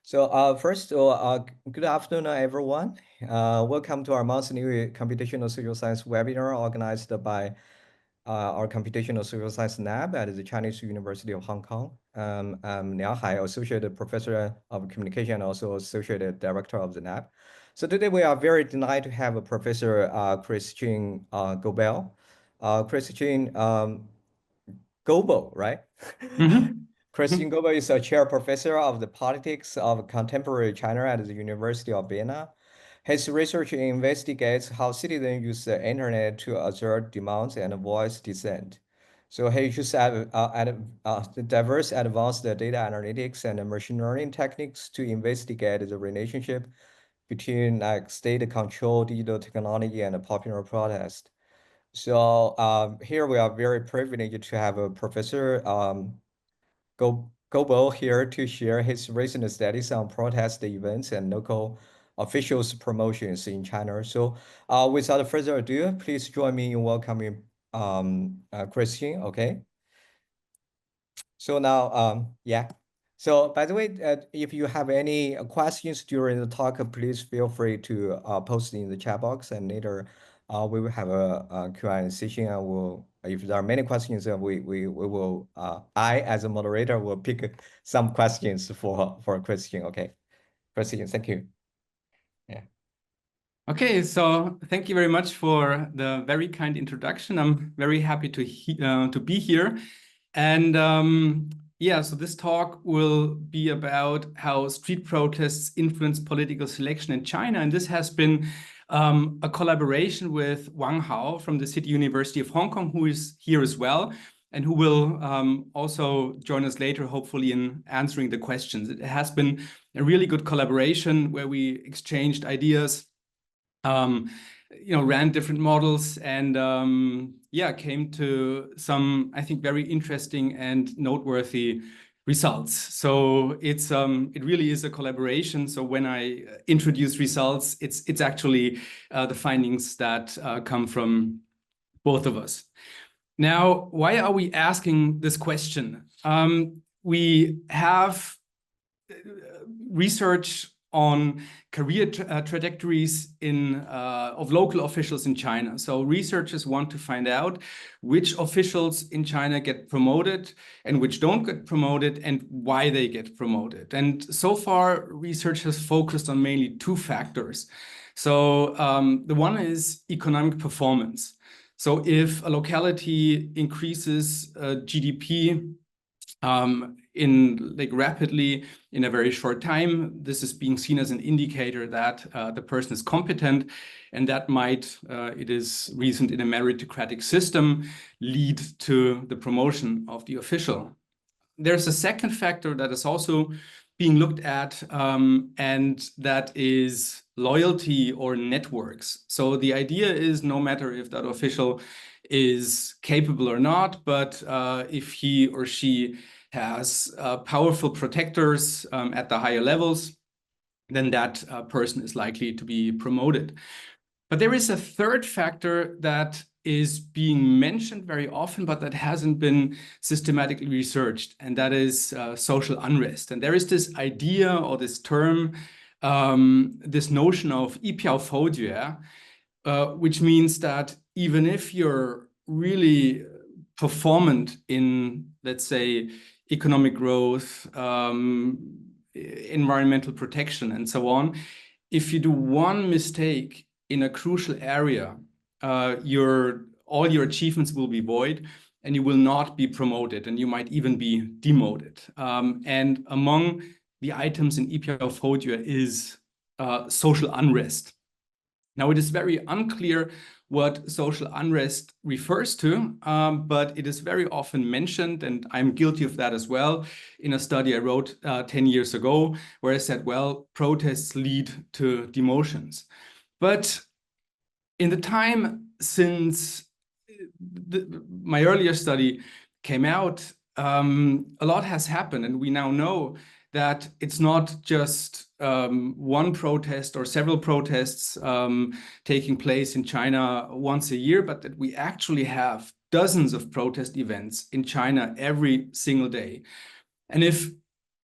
First of all, good afternoon, everyone. Welcome to our monthly computational social science webinar organized by our computational social science lab at the Chinese University of Hong Kong. I'm Liang Hai, Associate Professor of Communication, and also Associate Director of the lab. So today we are very delighted to have Professor Christine Gobel. Christine Gobel, right? Mm-hmm. Christian Goebel is a chair professor of the politics of contemporary China at the University of Vienna. His research investigates how citizens use the internet to assert demands and voice dissent. So he uses diverse advanced data analytics and machine learning techniques to investigate the relationship between state control, digital technology, and popular protest. Here we are very privileged to have a professor Goebel here to share his recent studies on protest events and local officials' promotions in China. Without further ado, please join me in welcoming Christian. Okay. So now, yeah. So by the way, if you have any questions during the talk, please feel free to post in the chat box, and later we will have a Q&A session. And if there are many questions, we will, I as a moderator will pick some questions for Christian. Okay, Christian, thank you. Yeah. Okay, so thank you very much for the very kind introduction. I'm very happy to be here. And yeah, so this talk will be about how street protests influence political selection in China. And this has been a collaboration with Wang Hao from the City University of Hong Kong, who is here as well, and who will also join us later, hopefully, in answering the questions. It has been a really good collaboration where we exchanged ideas, ran different models, and yeah, came to some, I think, very interesting and noteworthy results. So it really is a collaboration. So when I introduce results, it's actually the findings that come from both of us. Now, why are we asking this question? We have research on career trajectories of local officials in China. So researchers want to find out which officials in China get promoted and which don't get promoted, and why they get promoted. And so far, research has focused on mainly two factors. So the one is economic performance. So if a locality increases GDP rapidly in a very short time, this is being seen as an indicator that the person is competent, and that might, it is reasoned in a meritocratic system, lead to the promotion of the official. There's a second factor that is also being looked at, and that is loyalty or networks. So the idea is, no matter if that official is capable or not, but if he or she has powerful protectors at the higher levels, then that person is likely to be promoted. But there is a third factor that is being mentioned very often, but that hasn't been systematically researched, and that is social unrest. And there is this idea, or this term, this notion of 一票否决, which means that even if you're really performant in, let's say, economic growth, environmental protection, and so on, if you do one mistake in a crucial area, all your achievements will be void, and you will not be promoted, and you might even be demoted. And among the items in 一票否决 is social unrest. Now, it is very unclear what social unrest refers to, but it is very often mentioned, and I'm guilty of that as well, in a study I wrote 10 years ago, where I said, well, protests lead to demotions. But in the time since my earlier study came out, a lot has happened, and we now know that it's not just one protest or several protests taking place in China once a year, but that we actually have dozens of protest events in China every single day. And if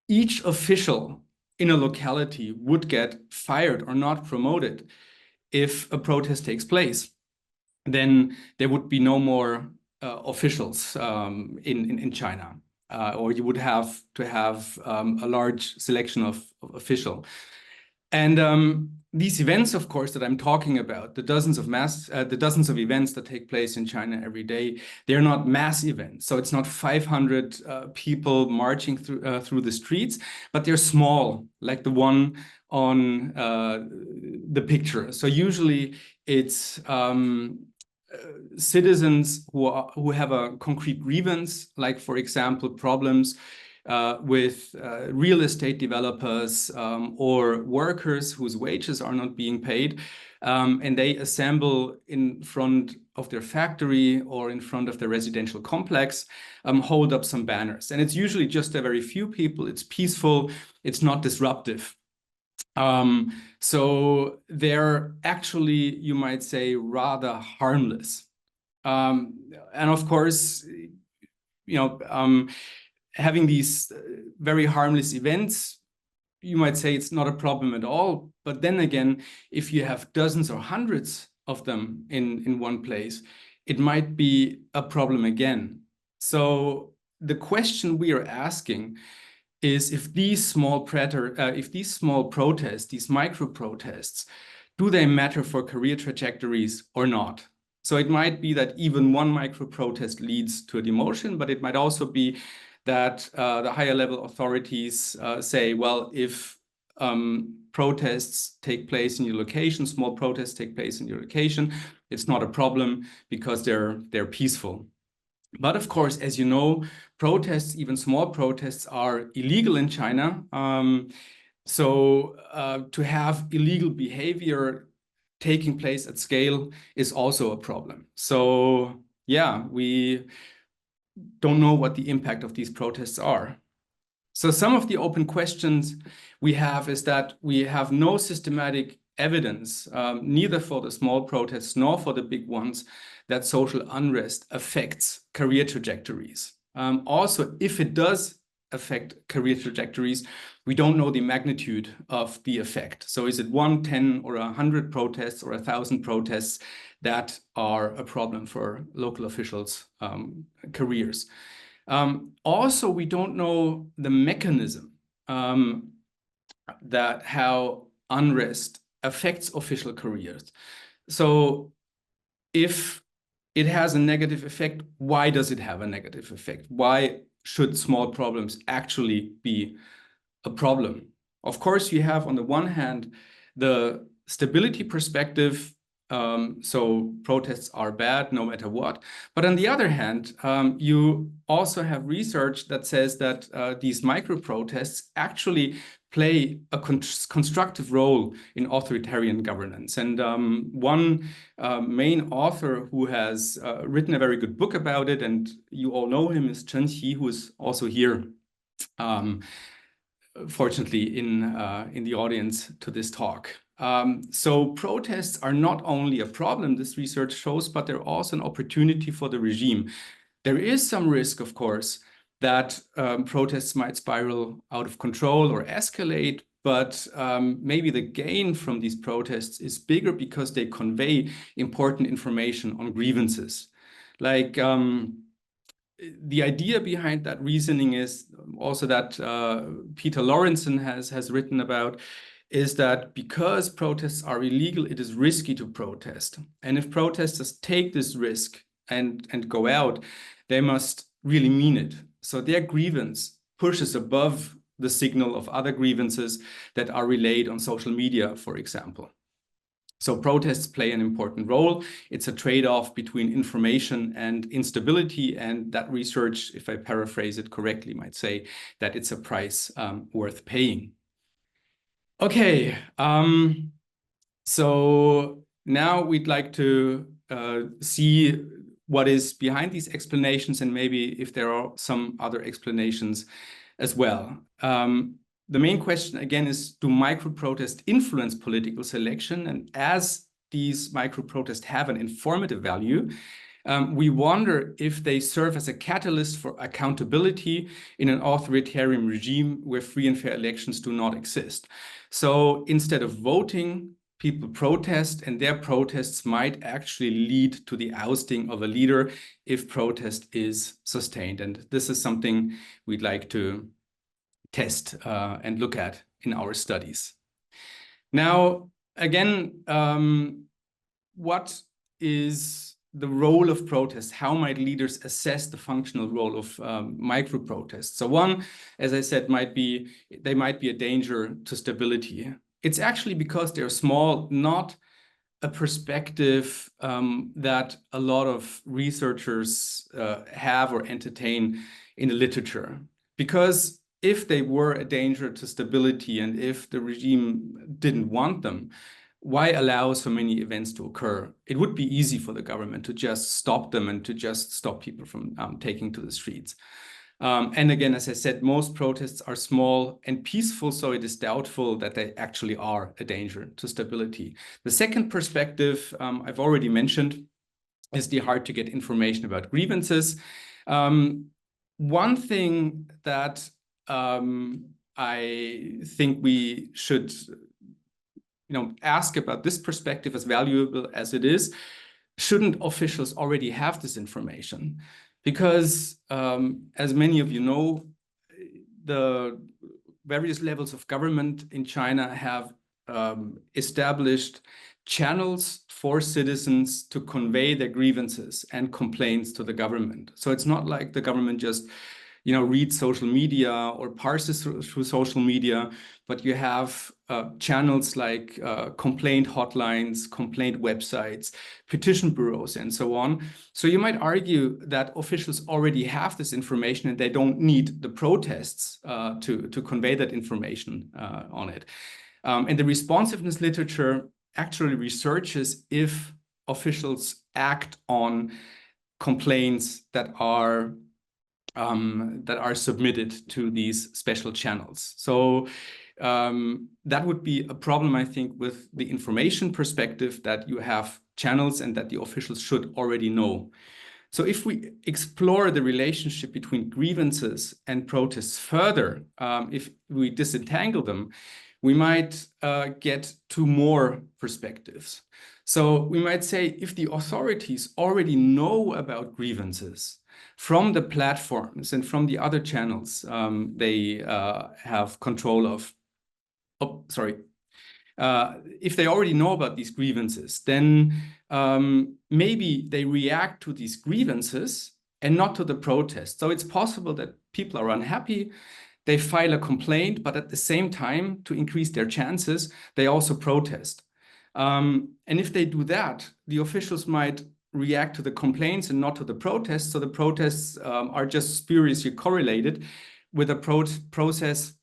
each official in a locality would get fired or not promoted if a protest takes place, then there would be no more officials in China, or you would have to have a large selection of official. And these events, of course, that I'm talking about, the dozens of events that take place in China every day, they're not mass events. So it's not 500 people marching through the streets, but they're small, like the one on the picture. So usually it's citizens who have a concrete grievance, like, for example, problems with real estate developers or workers whose wages are not being paid. And they assemble in front of their factory or in front of their residential complex, hold up some banners. And it's usually just a very few people. It's peaceful. It's not disruptive. So they're actually, you might say, rather harmless. And of course, having these very harmless events, you might say it's not a problem at all. But then again, if you have dozens or hundreds of them in one place, it might be a problem again. So the question we are asking is, if these small protests, these micro protests, do they matter for career trajectories or not? So it might be that even one micro protest leads to a demotion, but it might also be that the higher level authorities say, well, if protests take place in your location, small protests take place in your location, it's not a problem because they're peaceful. But of course, as you know, protests, even small protests, are illegal in China. So to have illegal behavior taking place at scale is also a problem. So yeah, we don't know what the impact of these protests are. So some of the open questions we have is that we have no systematic evidence, neither for the small protests nor for the big ones, that social unrest affects career trajectories. Also, if it does affect career trajectories, we don't know the magnitude of the effect. So is it 1, 10, or 100 protests or 1,000 protests that are a problem for local officials' careers? Also, we don't know the mechanism that how unrest affects official careers. So if it has a negative effect, why does it have a negative effect? Why should small problems actually be a problem? Of course, you have on the one hand the stability perspective. So protests are bad no matter what. But on the other hand, you also have research that says that these micro protests actually play a constructive role in authoritarian governance. And one main author who has written a very good book about it, and you all know him, is Chen Qi, who is also here, fortunately, in the audience to this talk. So protests are not only a problem, this research shows, but they're also an opportunity for the regime. There is some risk, of course, that protests might spiral out of control or escalate, but maybe the gain from these protests is bigger because they convey important information on grievances. Like the idea behind that reasoning is also that Peter Lawrenson has written about, is that because protests are illegal, it is risky to protest. And if protesters take this risk and go out, they must really mean it. So their grievance pushes above the signal of other grievances that are relayed on social media, for example. So protests play an important role. It's a trade-off between information and instability. And that research, if I paraphrase it correctly, might say that it's a price worth paying. Okay, so now we'd like to see what is behind these explanations and maybe if there are some other explanations as well. The main question again is, do micro-protests influence political selection? And as these micro-protests have an informative value, we wonder if they serve as a catalyst for accountability in an authoritarian regime where free and fair elections do not exist. So instead of voting, people protest, and their protests might actually lead to the ousting of a leader if protest is sustained. And this is something we'd like to test and look at in our studies. Now, again, what is the role of protests? How might leaders assess the functional role of micro-protests? So one, as I said, they might be a danger to stability. It's actually because they're small, not a perspective that a lot of researchers have or entertain in the literature. Because if they were a danger to stability and if the regime didn't want them, why allow so many events to occur? It would be easy for the government to just stop them and to just stop people from taking to the streets. And again, as I said, most protests are small and peaceful, so it is doubtful that they actually are a danger to stability. The second perspective I've already mentioned is the hard to get information about grievances. One thing that I think we should ask about this perspective, as valuable as it is, shouldn't officials already have this information? Because as many of you know, the various levels of government in China have established channels for citizens to convey their grievances and complaints to the government. So it's not like the government just reads social media or parses through social media, but you have channels like complaint hotlines, complaint websites, petition bureaus, and so on. So you might argue that officials already have this information and they don't need the protests to convey that information on it. And the responsiveness literature actually researches if officials act on complaints that are submitted to these special channels. So that would be a problem, I think, with the information perspective, that you have channels and that the officials should already know. So if we explore the relationship between grievances and protests further, if we disentangle them, we might get to more perspectives. So we might say, if the authorities already know about grievances from the platforms and from the other channels they have control of, if they already know about these grievances, then maybe they react to these grievances and not to the protest. So it's possible that people are unhappy, they file a complaint, but at the same time, to increase their chances, they also protest. And if they do that, the officials might react to the complaints and not to the protests. So the protests are just spuriously correlated with a process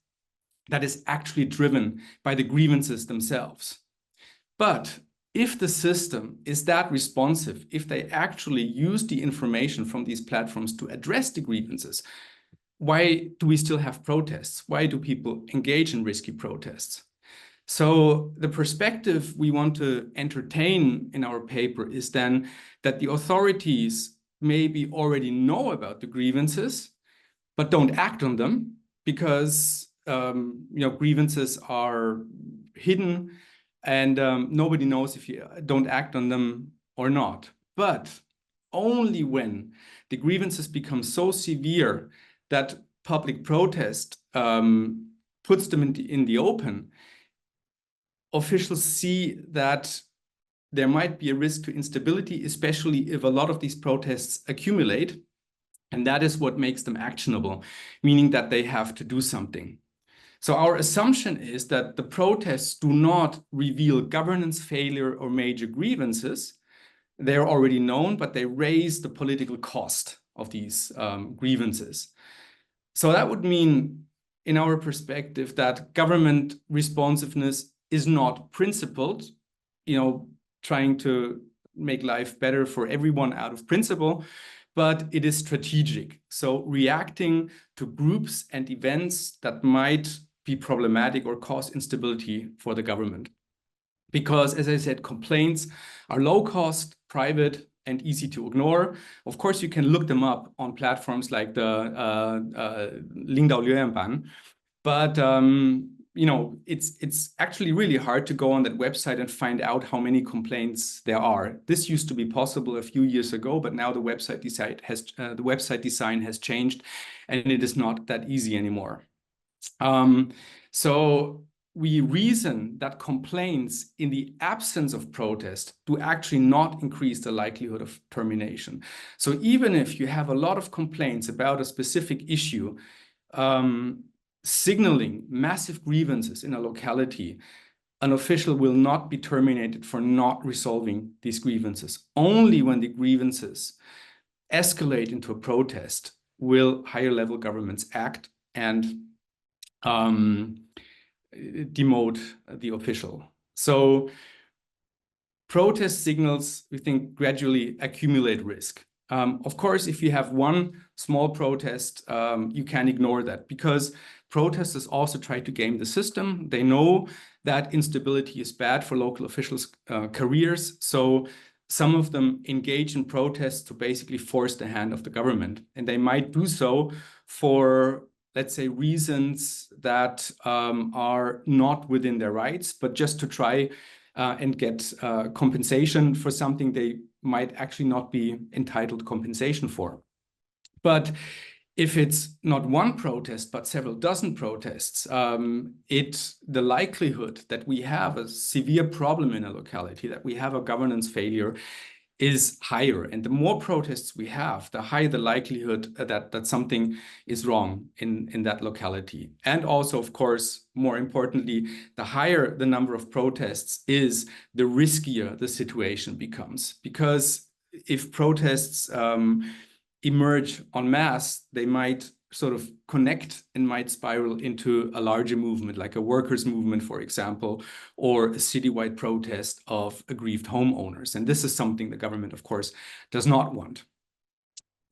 that is actually driven by the grievances themselves. But if the system is that responsive, if they actually use the information from these platforms to address the grievances, why do we still have protests? Why do people engage in risky protests? So the perspective we want to entertain in our paper is then that the authorities maybe already know about the grievances, but don't act on them because grievances are hidden and nobody knows if you don't act on them or not. But only when the grievances become so severe that public protest puts them in the open, officials see that there might be a risk to instability, especially if a lot of these protests accumulate. And that is what makes them actionable, meaning that they have to do something. So our assumption is that the protests do not reveal governance failure or major grievances. They're already known, but they raise the political cost of these grievances. So that would mean, in our perspective, that government responsiveness is not principled, trying to make life better for everyone out of principle, but it is strategic. So reacting to groups and events that might be problematic or cause instability for the government. Because, as I said, complaints are low cost, private, and easy to ignore. Of course, you can look them up on platforms like the Lingdao Liuyanban, but you know, it's actually really hard to go on that website and find out how many complaints there are. This used to be possible a few years ago, but now the website design has changed, and it is not that easy anymore. So we reason that complaints in the absence of protest do actually not increase the likelihood of termination. So even if you have a lot of complaints about a specific issue, signaling massive grievances in a locality, an official will not be terminated for not resolving these grievances. Only when the grievances escalate into a protest will higher level governments act and demote the official. So protest signals, we think, gradually accumulate risk. Of course, if you have one small protest, you can ignore that, because protesters also try to game the system. They know that instability is bad for local officials' careers. So some of them engage in protests to basically force the hand of the government. And they might do so for, let's say, reasons that are not within their rights, but just to try and get compensation for something they might actually not be entitled compensation for. But if it's not one protest, but several dozen protests, the likelihood that we have a severe problem in a locality, that we have a governance failure, is higher. And the more protests we have, the higher the likelihood that something is wrong in that locality. And also, of course, more importantly, the higher the number of protests is, the riskier the situation becomes. Because if protests emerge en masse, they might sort of connect and might spiral into a larger movement, like a workers' movement, for example, or a citywide protest of aggrieved homeowners. And this is something the government, of course, does not want.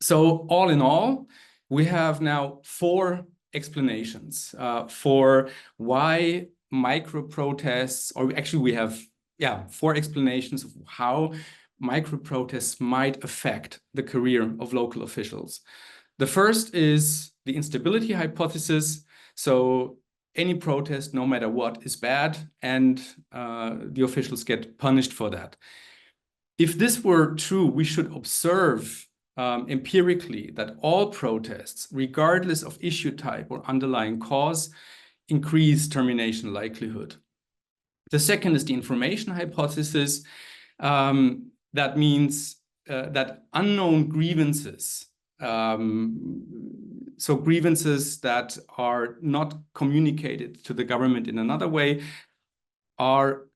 So all in all, we have now 4 explanations for why micro-protests, or actually we have 4 explanations of how micro-protests might affect the career of local officials. The first is the instability hypothesis. So any protest, no matter what, is bad, and the officials get punished for that. If this were true, we should observe empirically that all protests, regardless of issue type or underlying cause, increase termination likelihood. The second is the information hypothesis. That means that unknown grievances, so grievances that are not communicated to the government in another way, are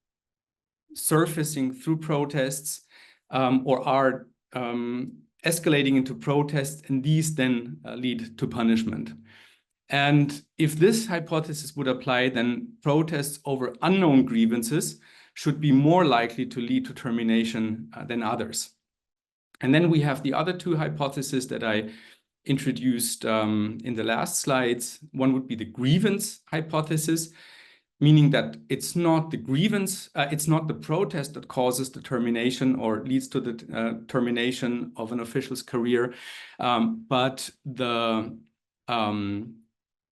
surfacing through protests or are escalating into protests, and these then lead to punishment. And if this hypothesis would apply, then protests over unknown grievances should be more likely to lead to termination than others. And then we have the other 2 hypotheses that I introduced in the last slides. One would be the grievance hypothesis, meaning that it's not the grievance, it's not the protest that causes the termination or leads to the termination of an official's career, but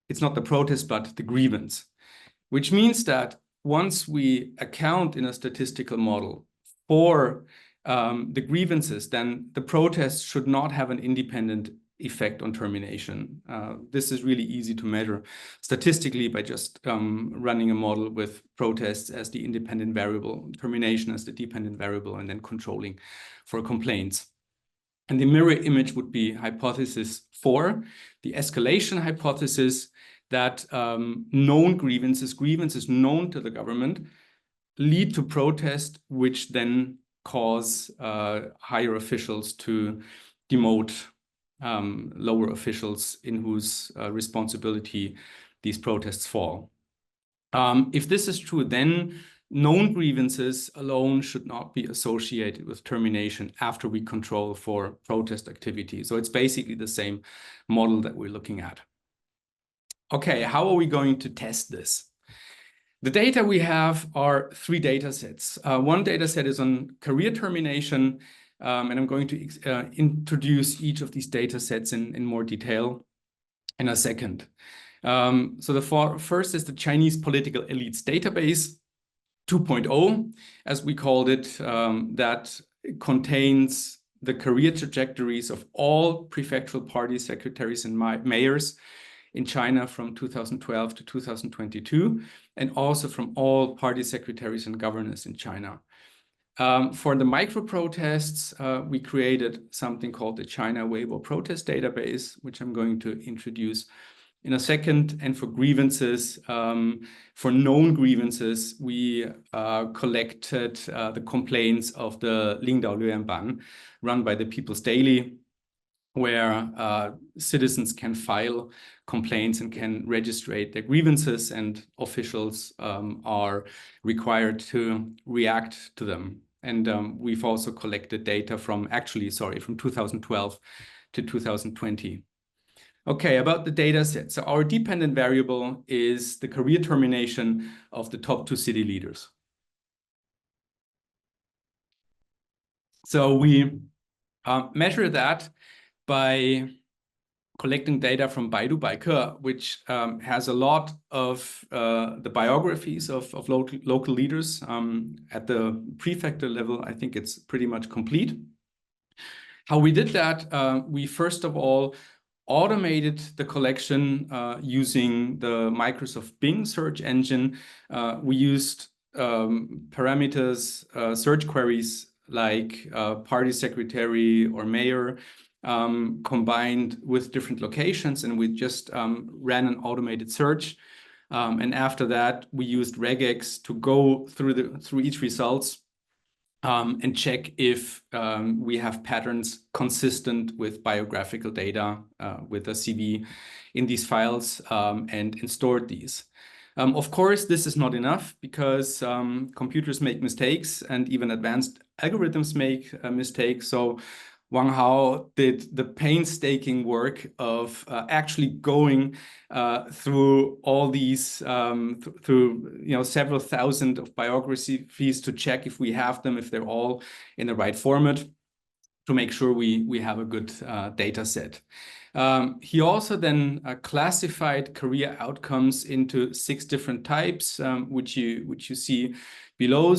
it's not the protest, but the grievance, which means that once we account in a statistical model for the grievances, then the protests should not have an independent effect on termination. This is really easy to measure statistically by just running a model with protests as the independent variable, termination as the dependent variable, and then controlling for complaints. And the mirror image would be hypothesis 4, the escalation hypothesis, that known grievances known to the government, lead to protest, which then cause higher officials to demote lower officials in whose responsibility these protests fall. If this is true, then known grievances alone should not be associated with termination after we control for protest activity. So it's basically the same model that we're looking at. Okay, how are we going to test this? The data we have are 3 data sets. One data set is on career termination. And I'm going to introduce each of these data sets in more detail in a second. So the first is the Chinese Political Elites Database 2.0, as we called it, that contains the career trajectories of all prefectural party secretaries and mayors in China from 2012 to 2022, and also from all party secretaries and governors in China. For the micro-protests, we created something called the China Weibo Protest Database, which I'm going to introduce in a second. And for grievances, for known grievances, we collected the complaints of the Lingdao Luoyanban, run by the People's Daily, where citizens can file complaints and can register their grievances, and officials are required to react to them. And we've also collected data from 2012 to 2020. Okay, about the data set. So our dependent variable is the career termination of the top 2 city leaders. So we measure that by collecting data from Baidu Baike, which has a lot of the biographies of local leaders at the prefecture level. I think it's pretty much complete. How we did that, we first of all automated the collection using the Microsoft Bing search engine. We used parameters, search queries like party secretary or mayor, combined with different locations, and we just ran an automated search. And after that, we used regex to go through each results and check if we have patterns consistent with biographical data with a CV in these files, and stored these. Of course, this is not enough, because computers make mistakes, and even advanced algorithms make mistakes. So Wang Hao did the painstaking work of actually going through all these, through several thousand of biographies to check if we have them, if they're all in the right format, to make sure we have a good data set. He also then classified career outcomes into 6 different types, which you see below,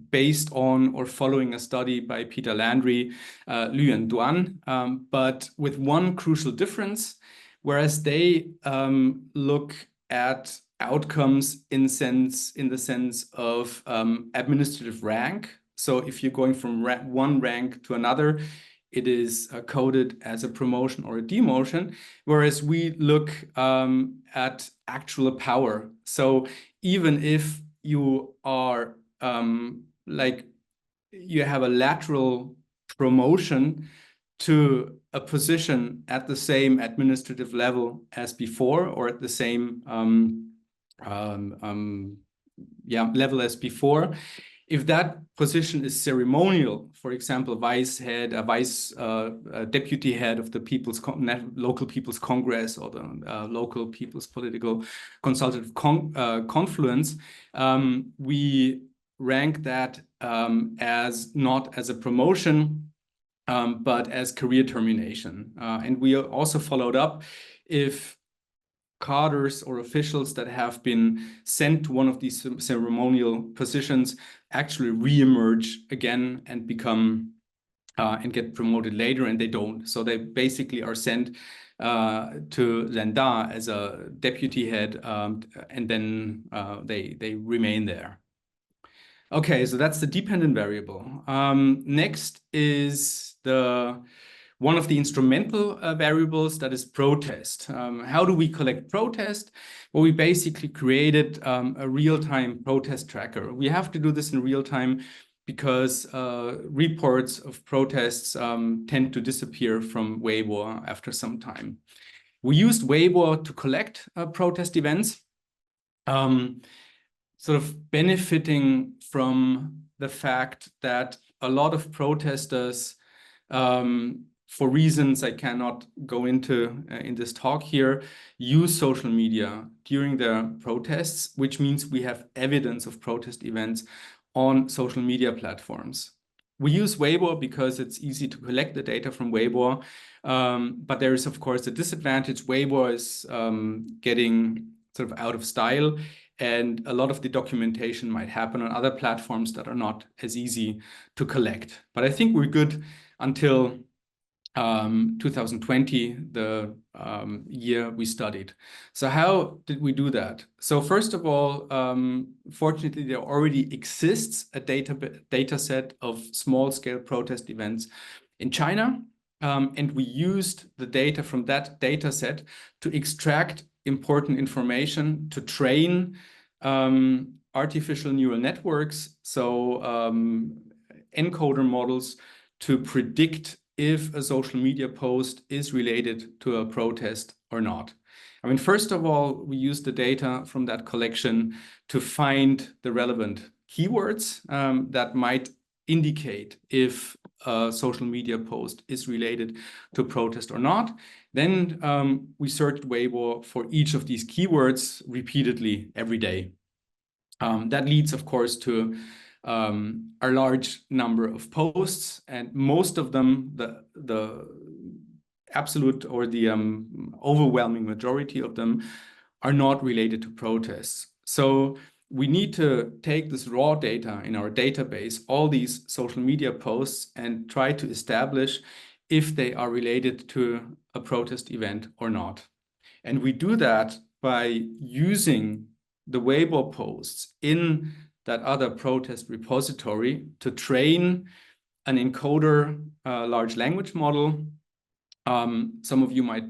based on or following a study by Peter Landry, Liu and Duan, but with one crucial difference. Whereas they look at outcomes in the sense of administrative rank. So if you're going from one rank to another, it is coded as a promotion or a demotion, whereas we look at actual power. So even if you are like you have a lateral promotion to a position at the same administrative level as before, or at the same level as before, if that position is ceremonial, for example, vice head, vice deputy head of the local People's Congress, or the local People's Political Consultative Confluence, we rank that as not as a promotion, but as career termination. And we also followed up if cadres or officials that have been sent to one of these ceremonial positions actually re-emerge again and become and get promoted later, and they don't. So they basically are sent to Zenda as a deputy head, and then they remain there. Okay, so that's the dependent variable. Next is one of the instrumental variables, that is protest. How do we collect protest? Well, we basically created a real-time protest tracker. We have to do this in real time because reports of protests tend to disappear from Weibo after some time. We used Weibo to collect protest events, sort of benefiting from the fact that a lot of protesters, for reasons I cannot go into in this talk here, use social media during their protests, which means we have evidence of protest events on social media platforms. We use Weibo because it's easy to collect the data from Weibo, but there is, of course, a disadvantage. Weibo is getting sort of out of style, and a lot of the documentation might happen on other platforms that are not as easy to collect. But I think we're good until 2020, the year we studied. So how did we do that? So first of all, fortunately, there already exists a data set of small-scale protest events in China. And we used the data from that data set to extract important information to train artificial neural networks, so encoder models, to predict if a social media post is related to a protest or not. I mean, first of all, we use the data from that collection to find the relevant keywords that might indicate if a social media post is related to a protest or not. Then we searched Weibo for each of these keywords repeatedly every day. That leads, of course, to a large number of posts, and most of them, the absolute or the overwhelming majority of them, are not related to protests. So we need to take this raw data in our database, all these social media posts, and try to establish if they are related to a protest event or not. And we do that by using the Weibo posts in that other protest repository to train an encoder large language model. Some of you might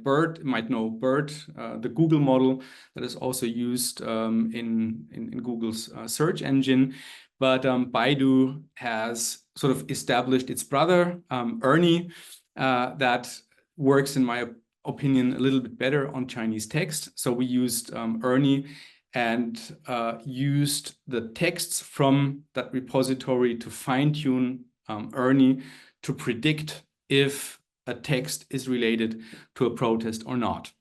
know BERT, the Google model that is also used in Google's search engine. But Baidu has sort of established its brother, Ernie, that works, in my opinion, a little bit better on Chinese text. So we used Ernie and used the texts from that repository to fine-tune Ernie to predict if a text is related to a protest or not.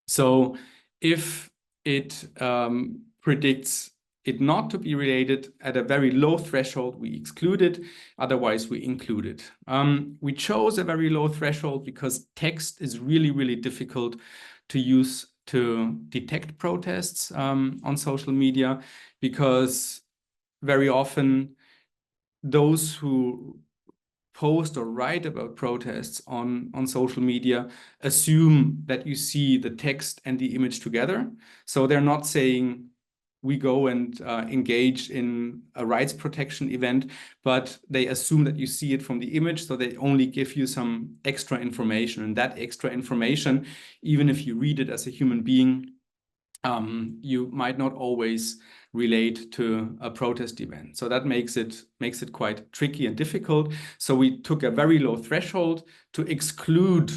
So if it predicts it not to be related at a very low threshold, we exclude it. Otherwise, we include it. We chose a very low threshold because text is really, really difficult to use to detect protests on social media, because very often those who post or write about protests on social media assume that you see the text and the image together. So they're not saying we go and engage in a rights protection event, but they assume that you see it from the image, so they only give you some extra information. And that extra information, even if you read it as a human being, you might not always relate to a protest event. So that makes it quite tricky and difficult. So we took a very low threshold to exclude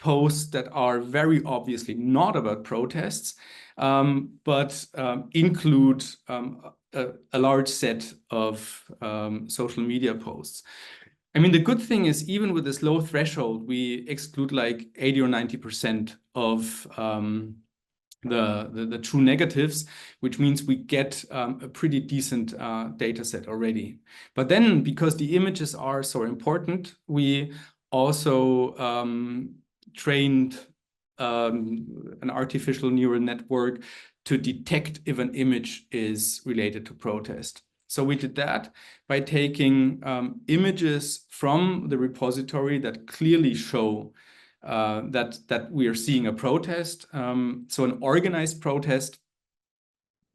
posts that are very obviously not about protests, but include a large set of social media posts. I mean, the good thing is, even with this low threshold, we exclude like 80 or 90% of the true negatives, which means we get a pretty decent data set already. But then, because the images are so important, we also trained an artificial neural network to detect if an image is related to protest. So we did that by taking images from the repository that clearly show that we are seeing a protest. So an organized protest,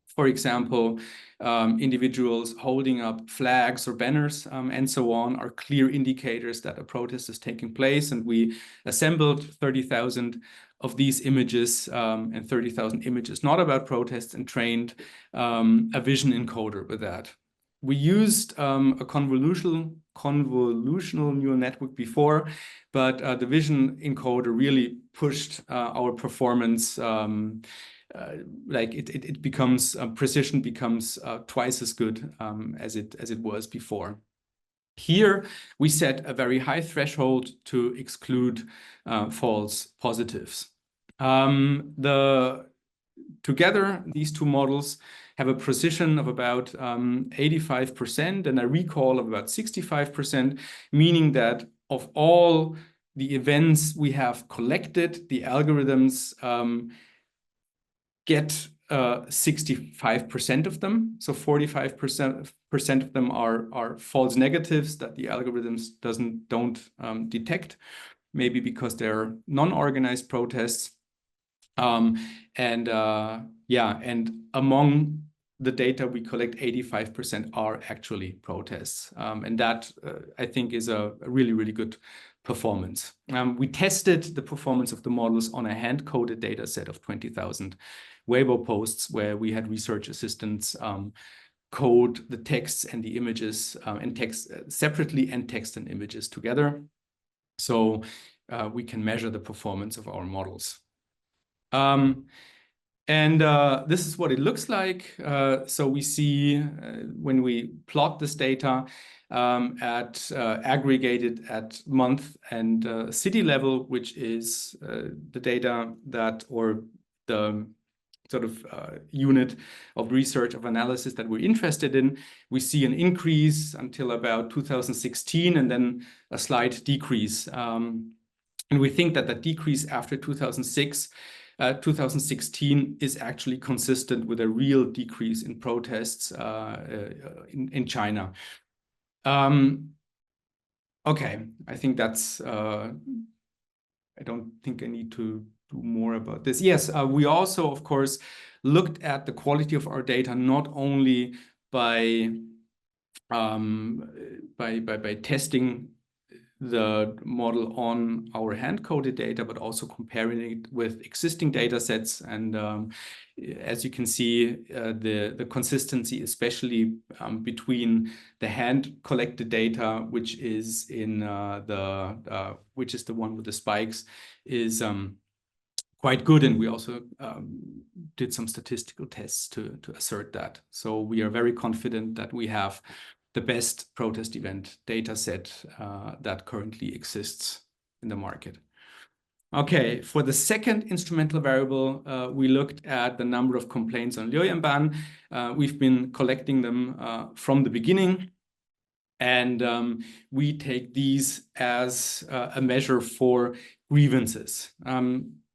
for example, individuals holding up flags or banners and so on, are clear indicators that a protest is taking place. And we assembled 30,000 of these images and 30,000 images not about protests, and trained a vision encoder with that. We used a convolutional neural network before, but the vision encoder really pushed our performance. Like it becomes precision becomes twice as good as it was before. Here we set a very high threshold to exclude false positives. The together, these two models have a precision of about 85% and a recall of about 65%, meaning that of all the events we have collected, the algorithms get 65% of them. So 45% of them are false negatives that the algorithms don't detect, maybe because they're non-organized protests. And among the data we collect, 85% are actually protests. And that I think is a really, really good performance. We tested the performance of the models on a hand-coded data set of 20,000 Weibo posts, where we had research assistants code the texts and the images and text separately, and text and images together. So we can measure the performance of our models. This is what it looks like. So we see when we plot this data aggregated at month and city level, which is the data that, or the sort of unit of research of analysis that we're interested in, we see an increase until about 2016 and then a slight decrease. And we think that the decrease after 2016 is actually consistent with a real decrease in protests in China. Okay, I think that's, I don't think I need to do more about this. Yes, we also, of course, looked at the quality of our data, not only by testing the model on our hand-coded data, but also comparing it with existing data sets. And as you can see, the consistency, especially between the hand-collected data, which is in which is the one with the spikes, is quite good. And we also did some statistical tests to assert that. So we are very confident that we have the best protest event data set that currently exists in the market. Okay, for the second instrumental variable, we looked at the number of complaints on Liuyanban. We've been collecting them from the beginning. And we take these as a measure for grievances.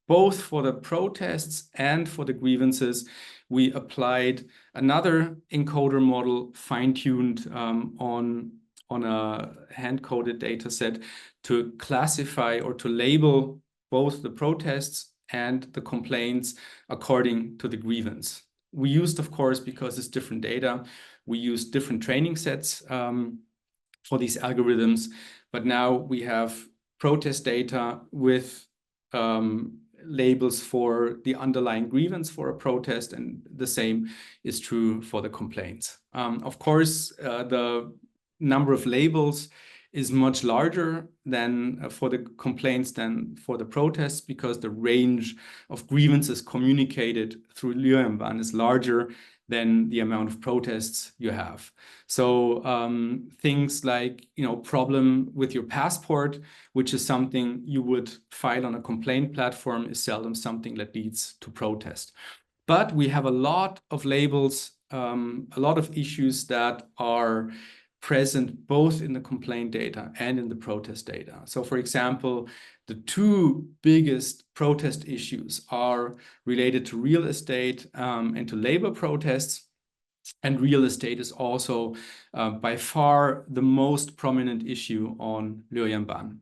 Both for the protests and for the grievances, we applied another encoder model fine-tuned on a hand-coded data set to classify or to label both the protests and the complaints according to the grievance. We used, of course, because it's different data, we used different training sets for these algorithms. But now we have protest data with labels for the underlying grievance for a protest, and the same is true for the complaints. Of course, the number of labels is much larger than for the complaints than for the protests, because the range of grievances communicated through Liuyanban is larger than the amount of protests you have. So things like, problem with your passport, which is something you would file on a complaint platform, is seldom something that leads to protest. But we have a lot of labels, a lot of issues that are present both in the complaint data and in the protest data. So for example, the two biggest protest issues are related to real estate and to labor protests. And real estate is also by far the most prominent issue on Liuyanban.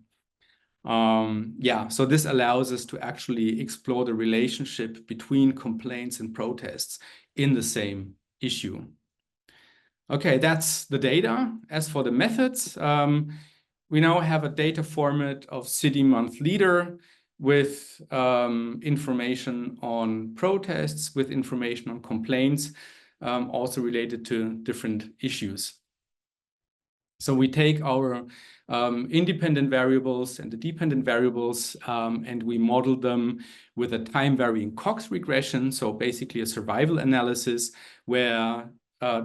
So this allows us to actually explore the relationship between complaints and protests in the same issue. Okay, that's the data. As for the methods, we now have a data format of city month leader with information on protests, with information on complaints, also related to different issues. So we take our independent variables and the dependent variables, and we model them with a time-varying Cox regression. So basically a survival analysis where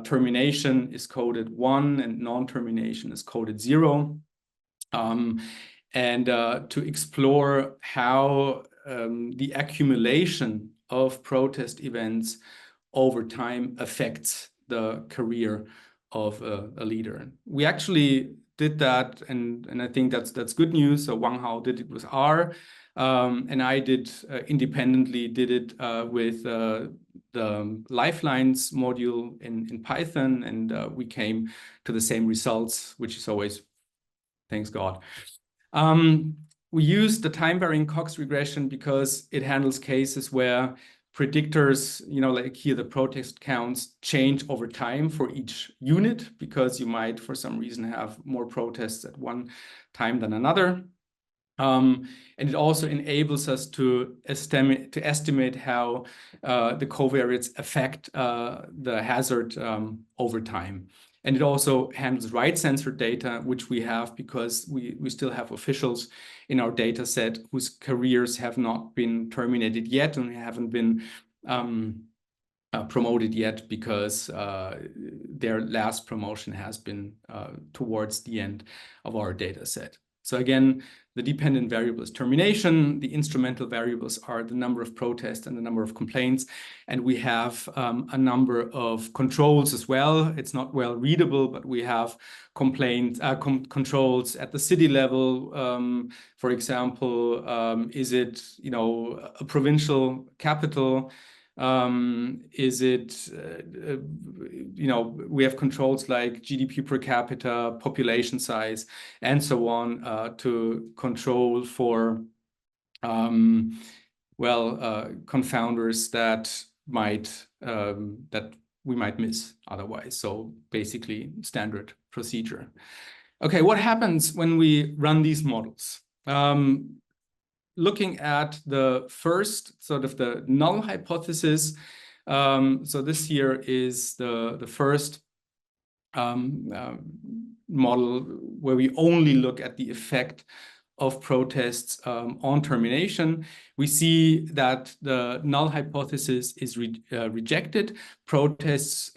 termination is coded 1 and non-termination is coded 0. And to explore how the accumulation of protest events over time affects the career of a leader. We actually did that, and I think that's good news. So Wang Hao did it with R, and I did independently did it with the Lifelines module in Python, and we came to the same results, which is always, thanks God. We use the time-varying Cox regression because it handles cases where predictors, like here the protest counts change over time for each unit, because you might, for some reason, have more protests at one time than another. And it also enables us to estimate how the covariates affect the hazard over time. And it also handles right-censored data, which we have because we still have officials in our data set whose careers have not been terminated yet and haven't been promoted yet because their last promotion has been towards the end of our data set. So again, the dependent variable is termination. The instrumental variables are the number of protests and the number of complaints. And we have a number of controls as well. It's not well readable, but we have controls at the city level. For example, is it, a provincial capital? Is it, we have controls like GDP per capita, population size, and so on to control for, confounders that we might miss otherwise. So basically standard procedure. Okay, what happens when we run these models? Looking at the first sort of the null hypothesis. So this here is the first model where we only look at the effect of protests on termination. We see that the null hypothesis is rejected. Protests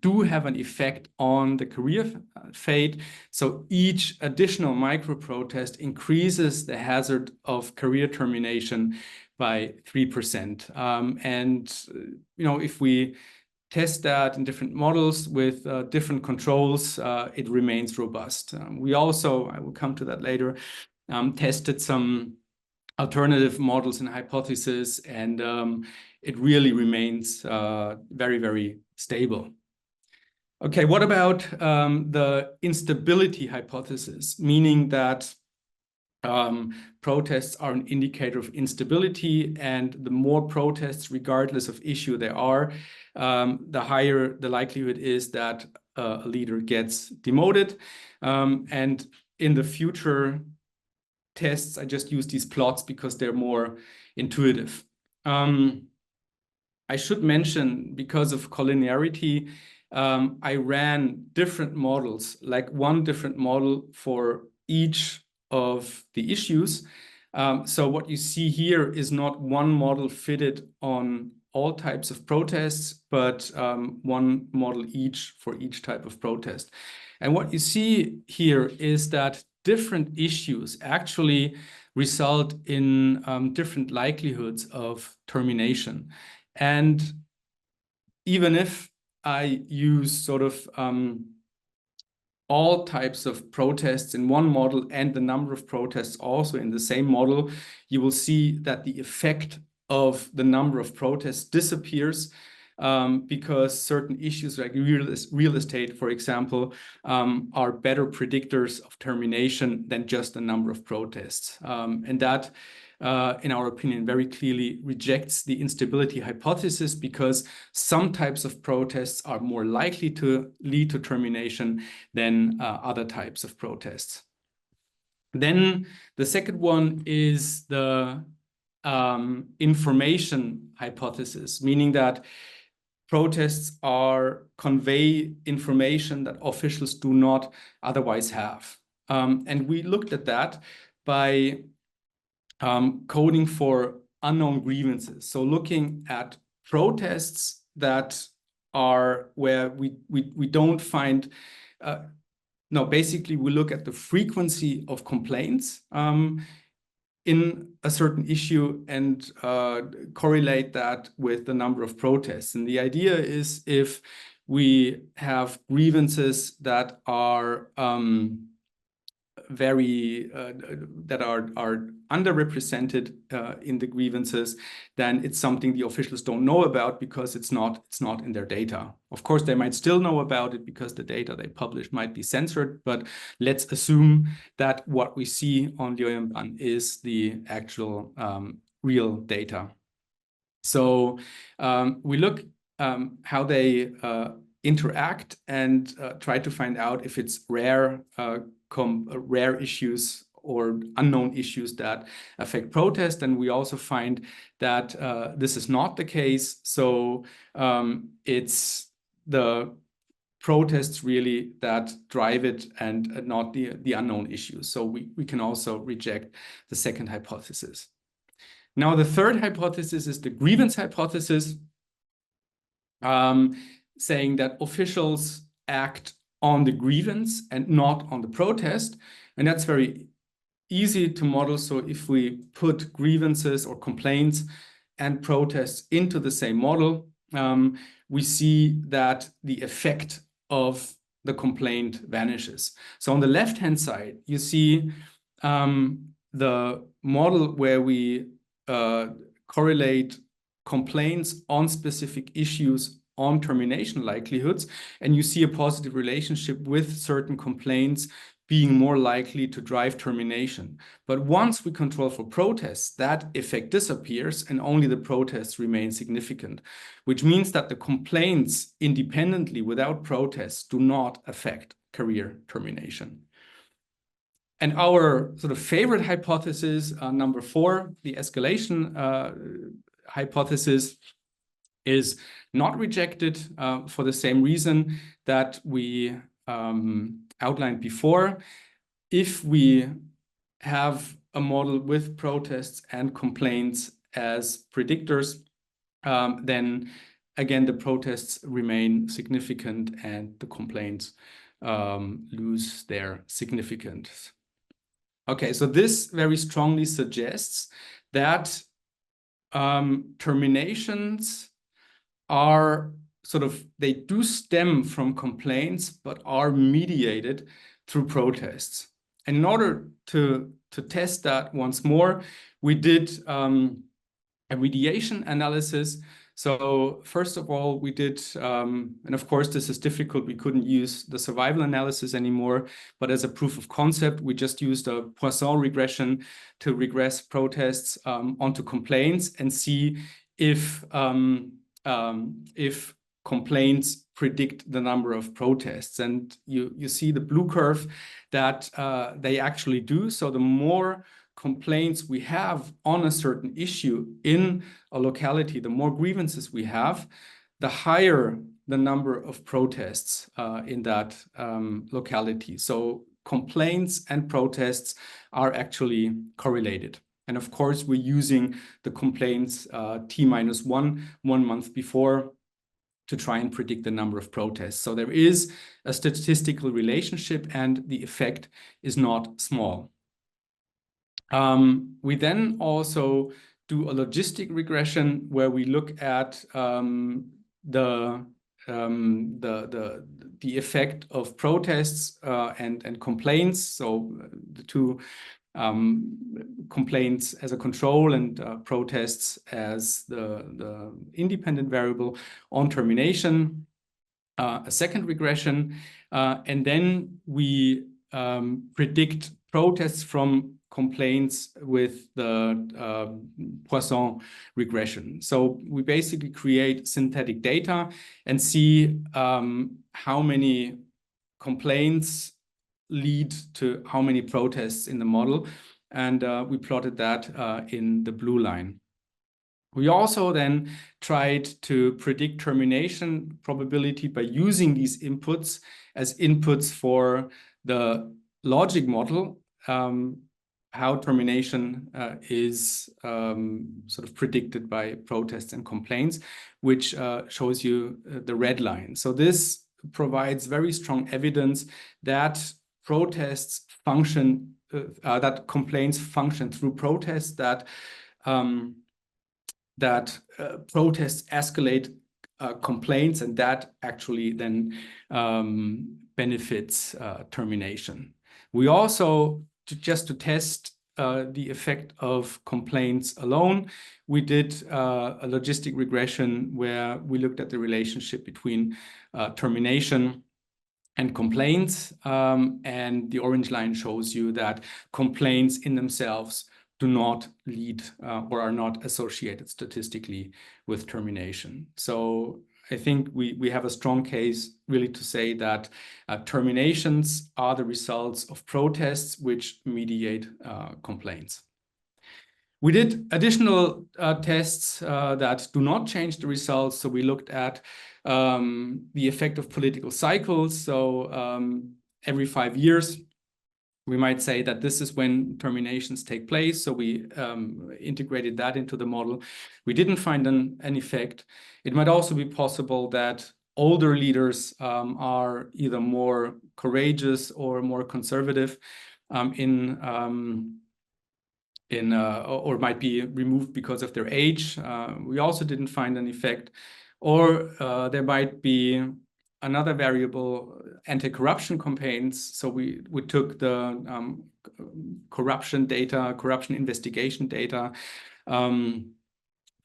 do have an effect on the career fate. So each additional micro-protest increases the hazard of career termination by 3%. If we test that in different models with different controls, it remains robust. We also, I will come to that later, tested some alternative models and hypotheses, and it really remains very, very stable. Okay, what about the instability hypothesis, meaning that protests are an indicator of instability, and the more protests, regardless of issue there are, the higher the likelihood is that a leader gets demoted. And in the future tests, I just use these plots because they're more intuitive. I should mention, because of collinearity, I ran different models, like one different model for each of the issues. So what you see here is not one model fitted on all types of protests, but one model each for each type of protest. And what you see here is that different issues actually result in different likelihoods of termination. And even if I use sort of all types of protests in one model and the number of protests also in the same model, you will see that the effect of the number of protests disappears because certain issues like real estate, for example, are better predictors of termination than just the number of protests. And that, in our opinion, very clearly rejects the instability hypothesis, because some types of protests are more likely to lead to termination than other types of protests. Then the second one is the information hypothesis, meaning that protests convey information that officials do not otherwise have. And we looked at that by coding for unknown grievances. So looking at protests that are where we don't find, basically we look at the frequency of complaints in a certain issue and correlate that with the number of protests. And the idea is, if we have grievances that are that are underrepresented in the grievances, then it's something the officials don't know about because it's not in their data. Of course, they might still know about it because the data they publish might be censored, but let's assume that what we see on Lioyamban is the actual real data. So we look how they interact and try to find out if it's rare issues or unknown issues that affect protest. And we also find that this is not the case. So it's the protests really that drive it and not the unknown issues. So we can also reject the second hypothesis. Now, the third hypothesis is the grievance hypothesis, saying that officials act on the grievance and not on the protest. And that's very easy to model. So if we put grievances or complaints and protests into the same model, we see that the effect of the complaint vanishes. So on the left-hand side, you see the model where we correlate complaints on specific issues on termination likelihoods, and you see a positive relationship with certain complaints being more likely to drive termination. But once we control for protests, that effect disappears and only the protests remain significant, which means that the complaints independently without protests do not affect career termination. And our sort of favorite hypothesis, number 4, the escalation hypothesis, is not rejected for the same reason that we outlined before. If we have a model with protests and complaints as predictors, then again, the protests remain significant and the complaints lose their significance. Okay, so this very strongly suggests that terminations are they do stem from complaints, but are mediated through protests. And in order to test that once more, we did a mediation analysis. So first of all, we did, and of course, this is difficult. We couldn't use the survival analysis anymore, but as a proof of concept, we just used a Poisson regression to regress protests onto complaints and see if complaints predict the number of protests. And you see the blue curve that they actually do. So the more complaints we have on a certain issue in a locality, the more grievances we have, the higher the number of protests in that locality. So complaints and protests are actually correlated. And of course, we're using the complaints T-1 1 month before to try and predict the number of protests. So there is a statistical relationship and the effect is not small. We then also do a logistic regression where we look at the effect of protests and complaints. So the two complaints as a control and protests as the independent variable on termination, a second regression, and then we predict protests from complaints with the Poisson regression. So we basically create synthetic data and see how many complaints lead to how many protests in the model. And we plotted that in the blue line. We also then tried to predict termination probability by using these inputs as inputs for the logic model, how termination is predicted by protests and complaints, which shows you the red line. So this provides very strong evidence that protests function that complaints function through protests, that protests escalate complaints, and that actually then benefits termination. We also, just to test the effect of complaints alone, we did a logistic regression where we looked at the relationship between termination and complaints, and the orange line shows you that complaints in themselves do not lead or are not associated statistically with termination. So I think we have a strong case really to say that terminations are the results of protests which mediate complaints. We did additional tests that do not change the results. So we looked at the effect of political cycles. So every 5 years, we might say that this is when terminations take place. So we integrated that into the model. We didn't find an effect. It might also be possible that older leaders are either more courageous or more conservative or might be removed because of their age. We also didn't find an effect. Or there might be another variable, anti-corruption campaigns. So we took the corruption data, corruption investigation data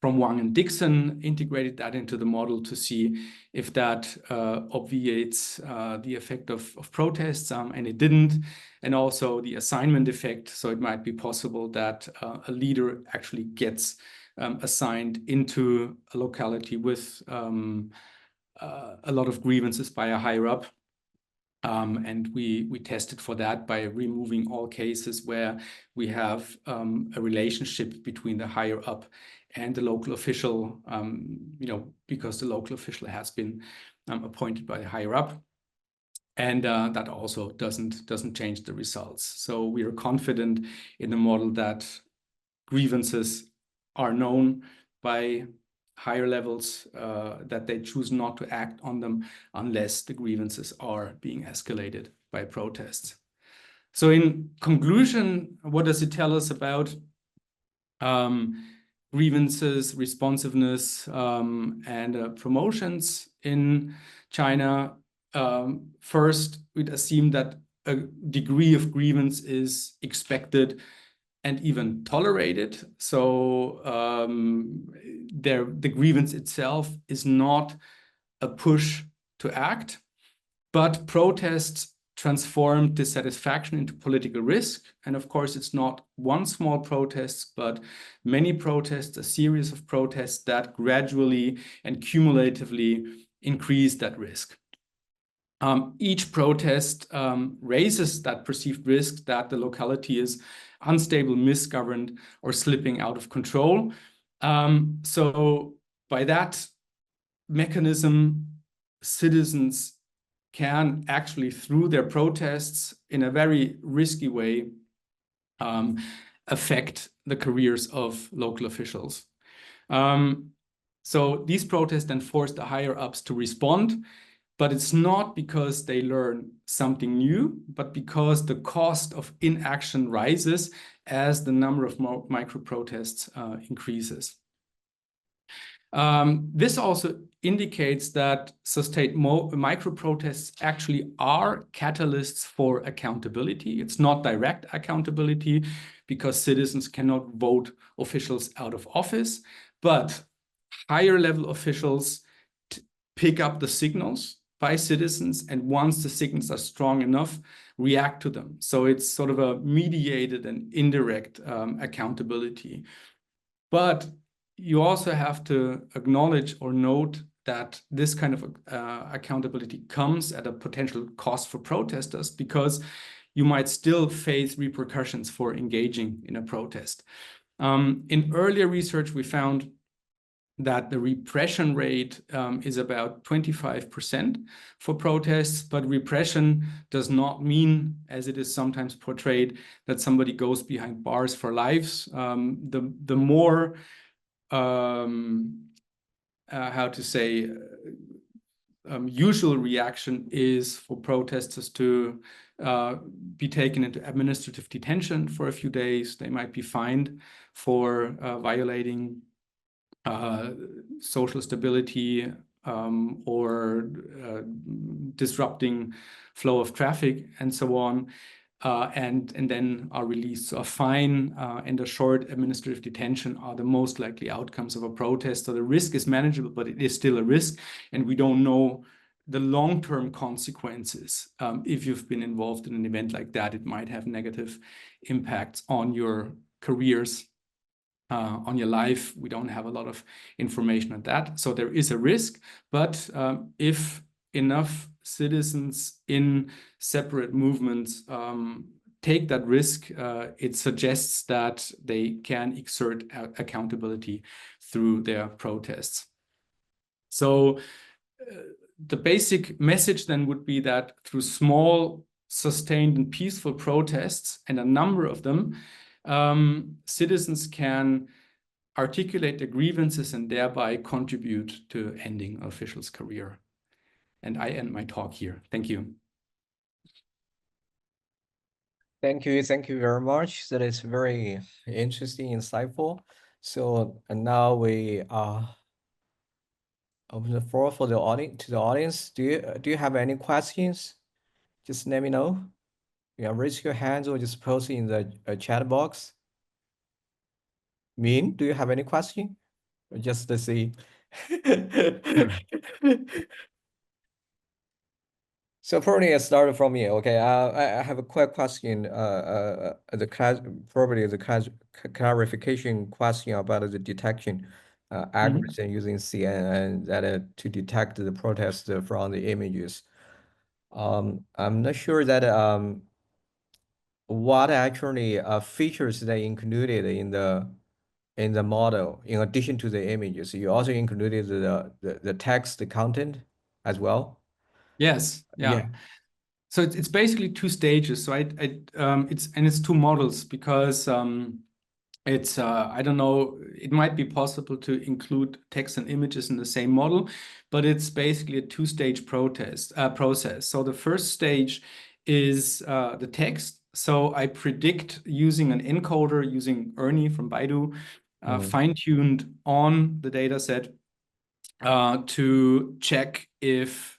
from Wang and Dixon, integrated that into the model to see if that obviates the effect of protests, and it didn't. And also the assignment effect. So it might be possible that a leader actually gets assigned into a locality with a lot of grievances by a higher up. And we tested for that by removing all cases where we have a relationship between the higher up and the local official, because the local official has been appointed by the higher up. And that also doesn't change the results. So we are confident in the model that grievances are known by higher levels, that they choose not to act on them unless the grievances are being escalated by protests. So in conclusion, what does it tell us about grievances, responsiveness, and promotions in China? First, we'd assume that a degree of grievance is expected and even tolerated. So the grievance itself is not a push to act, but protests transform dissatisfaction into political risk. And of course, it's not one small protest, but many protests, a series of protests that gradually and cumulatively increase that risk. Each protest raises that perceived risk that the locality is unstable, misgoverned, or slipping out of control. So by that mechanism, citizens can actually, through their protests in a very risky way, affect the careers of local officials. So these protests then force the higher ups to respond. But it's not because they learn something new, but because the cost of inaction rises as the number of micro-protests increases. This also indicates that sustained micro-protests actually are catalysts for accountability. It's not direct accountability because citizens cannot vote officials out of office, but higher level officials pick up the signals by citizens, and once the signals are strong enough, react to them. So it's sort of a mediated and indirect accountability. But you also have to acknowledge or note that this kind of accountability comes at a potential cost for protesters, because you might still face repercussions for engaging in a protest. In earlier research, we found that the repression rate is about 25% for protests, but repression does not mean, as it is sometimes portrayed, that somebody goes behind bars for lives. The more, usual reaction is for protesters to be taken into administrative detention for a few days. They might be fined for violating social stability or disrupting flow of traffic and so on. And then are released. So a fine and a short administrative detention are the most likely outcomes of a protest. So the risk is manageable, but it is still a risk, and we don't know the long-term consequences. If you've been involved in an event like that, it might have negative impacts on your careers, on your life. We don't have a lot of information on that. So there is a risk, but if enough citizens in separate movements take that risk, it suggests that they can exert accountability through their protests. So the basic message then would be that through small, sustained, and peaceful protests, and a number of them, citizens can articulate their grievances and thereby contribute to ending an official's career. And I end my talk here. Thank you. Thank you very much. That is very interesting, insightful. So and now we open the floor for the audience. Do you have any questions? Just let me know. Yeah, raise your hands or just post in the chat box. Min, do you have any question? Or just to see. So probably I started from here. Okay, I have a quick question. The class probably the clarification question about the detection algorithm using CNN that to detect the protest from the images. I'm not sure that what actually features they included in the model in addition to the images. You also included the text content as well. Yes. Yeah. Yeah. So it's basically two stages. So it's two models because it's I don't know, it might be possible to include text and images in the same model, but it's basically a two-stage process. So the first stage is the text. So I predict using an encoder, using Ernie from Baidu, fine-tuned on the data set to check if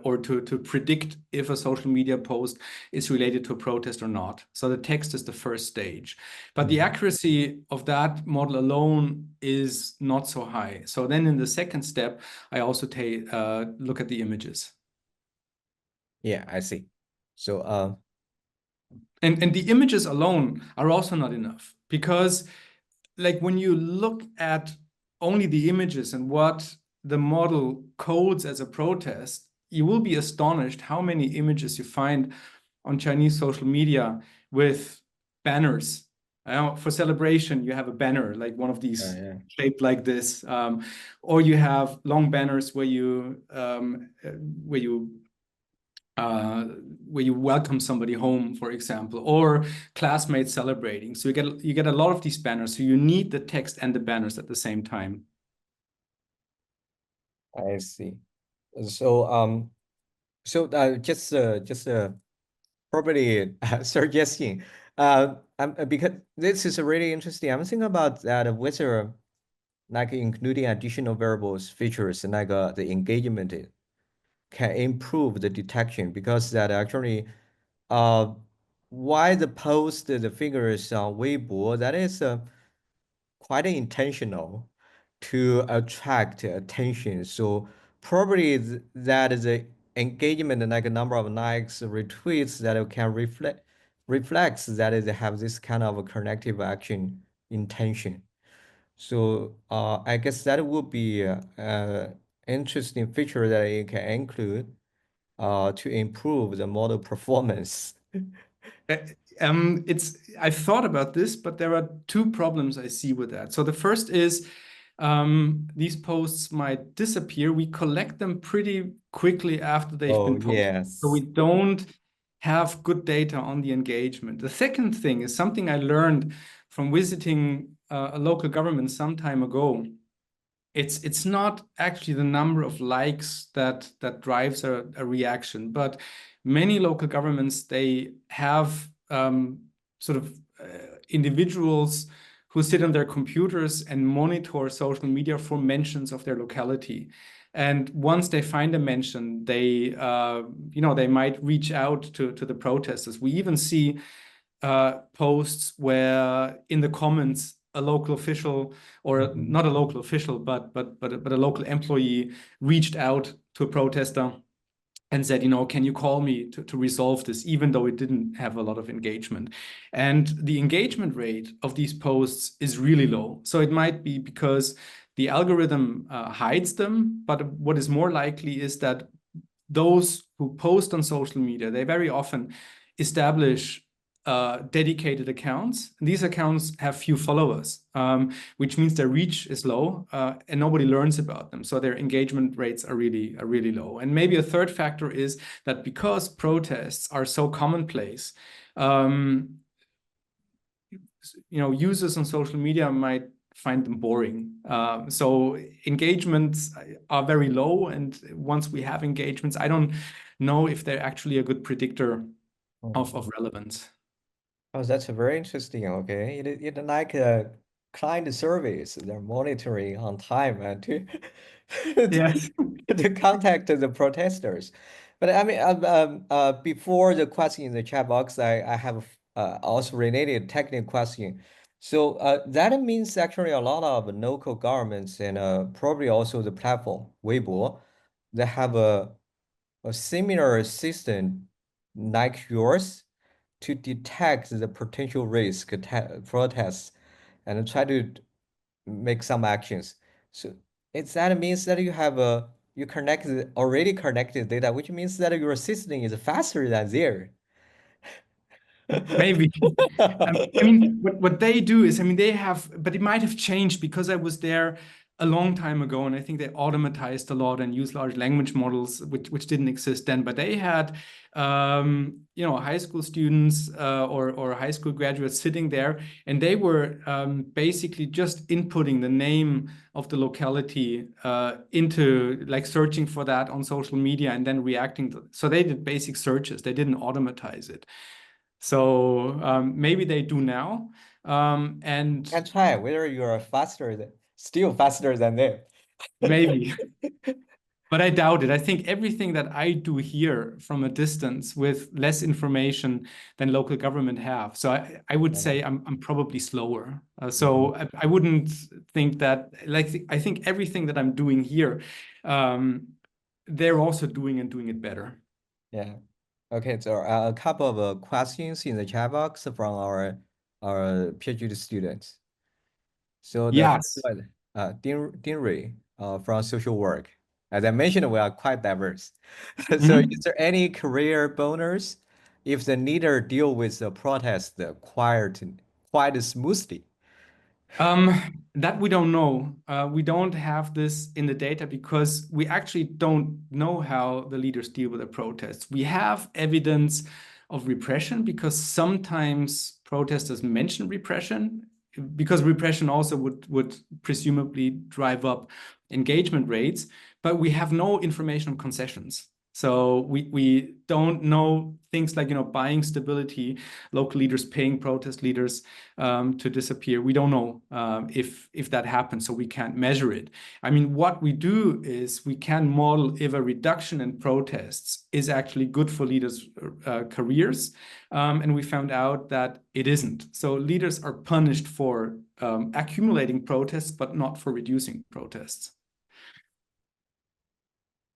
or to predict if a social media post is related to a protest or not. So the text is the first stage. But the accuracy of that model alone is not so high. So then in the second step, I also look at the images. Yeah, I see. So And the images alone are also not enough because like when you look at only the images and what the model codes as a protest, you will be astonished how many images you find on Chinese social media with banners. For celebration, you have a banner, like one of these shaped like this, or you have long banners where you welcome somebody home, for example, or classmates celebrating. So you get a lot of these banners. So you need the text and the banners at the same time. I see. So just probably suggesting because this is really interesting. I'm thinking about that whether like including additional variables features like the engagement can improve the detection because that actually why the post the figures on Weibo that is quite intentional to attract attention. So probably that is the engagement like a number of likes, retweets that can reflects that they have this kind of a connective action intention. So I guess that would be a interesting feature that you can include to improve the model performance. I've thought about this, but there are two problems I see with that. So the first is these posts might disappear. We collect them pretty quickly after they've been posted. So we don't have good data on the engagement. The second thing is something I learned from visiting a local government some time ago. it's not actually the number of likes that drives a reaction, but many local governments, they have sort of individuals who sit on their computers and monitor social media for mentions of their locality. And once they find a mention, they they might reach out to the protesters. We even see posts where in the comments a local official, or Mhm. not a local official, but a local employee reached out to a protester and said, can you call me to resolve this, even though it didn't have a lot of engagement. And the engagement rate of these posts is really low. So it might be because the algorithm hides them, but what is more likely is that those who post on social media, they very often establish dedicated accounts. And these accounts have few followers, which means their reach is low and nobody learns about them. So their engagement rates are really low. And maybe a third factor is that because protests are so commonplace, users on social media might find them boring. So engagements are very low. And once we have engagements, I don't know if they're actually a good predictor Mhm. of relevance. Oh, that's very interesting. Okay, it like a client service. They're monitoring on time and to Yes. to contact the protesters. But I mean, before the question in the chat box, I have also related technical question. So that means actually a lot of local governments and probably also the platform Weibo, they have a similar system like yours to detect the potential risk protests and try to make some actions. So that means that you have you connected already connected data, which means that your system is faster than theirs. Maybe. I mean, what they do is, I mean, they have, but it might have changed because I was there a long time ago, and I think they automatized a lot and used large language models, which didn't exist then. But they had, high school students or high school graduates sitting there, and they were basically just inputting the name of the locality into like searching for that on social media and then reacting so they did basic searches. They didn't automatize it. So maybe they do now. And Can try whether you are still faster than them. maybe, but I doubt it. I think everything that I do here from a distance with less information than local government have. So I would Uh, say I'm probably slower. mhm. So I wouldn't think that, like, I think everything that I'm doing here, um, they're also doing and doing it better. Yeah. Okay, so a couple of questions in the chat box from our PhD students. So the first Yes. one, Dinri, from social work. As I mentioned, we are quite diverse. So is Mhm. there any career bonus if the leader deal with the protest quite smoothly? That we don't know. We don't have this in the data because we actually don't know how the leaders deal with the protests. We have evidence of repression because sometimes protesters mention repression, because repression also would presumably drive up engagement rates, but we have no information on concessions. So we don't know things like, buying stability, local leaders paying protest leaders to disappear. We don't know if that happens, so we can't measure it. I mean, what we do is we can model if a reduction in protests is actually good for leaders' careers, and we found out that it isn't. So leaders are punished for accumulating protests, but not for reducing protests.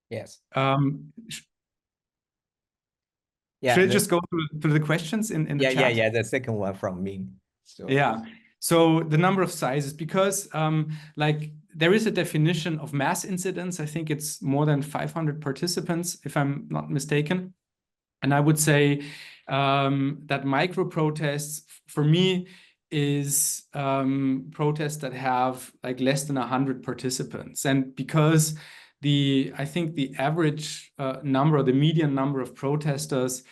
Yes. Should Yeah, I just go through the questions in the chat? yeah, the second one from me. So Yeah. So the number of sizes, because like there is a definition of mass incidents. I think it's more than 500 participants, if I'm not mistaken. And I would say that micro protests for me is protests that have like less than 100 participants. And because I think the average number or the median number of protesters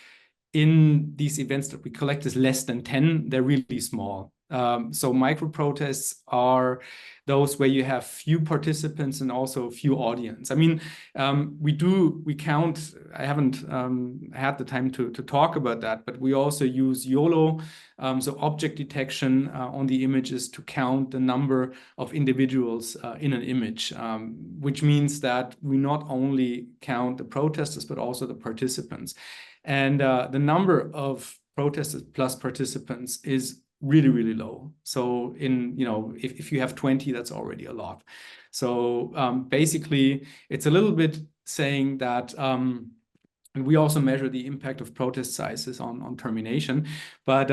in these events that we collect is less than 10, they're really small. So microprotests are those where you have few participants and also few audience. I mean, we count, I haven't had the time to talk about that, but we also use YOLO, so object detection on the images to count the number of individuals in an image, which means that we not only count the protesters, but also the participants. And the number of protesters plus participants is really, really low. So if you have 20, that's already a lot. So basically, it's a little bit saying that, and we also measure the impact of protest sizes on termination. But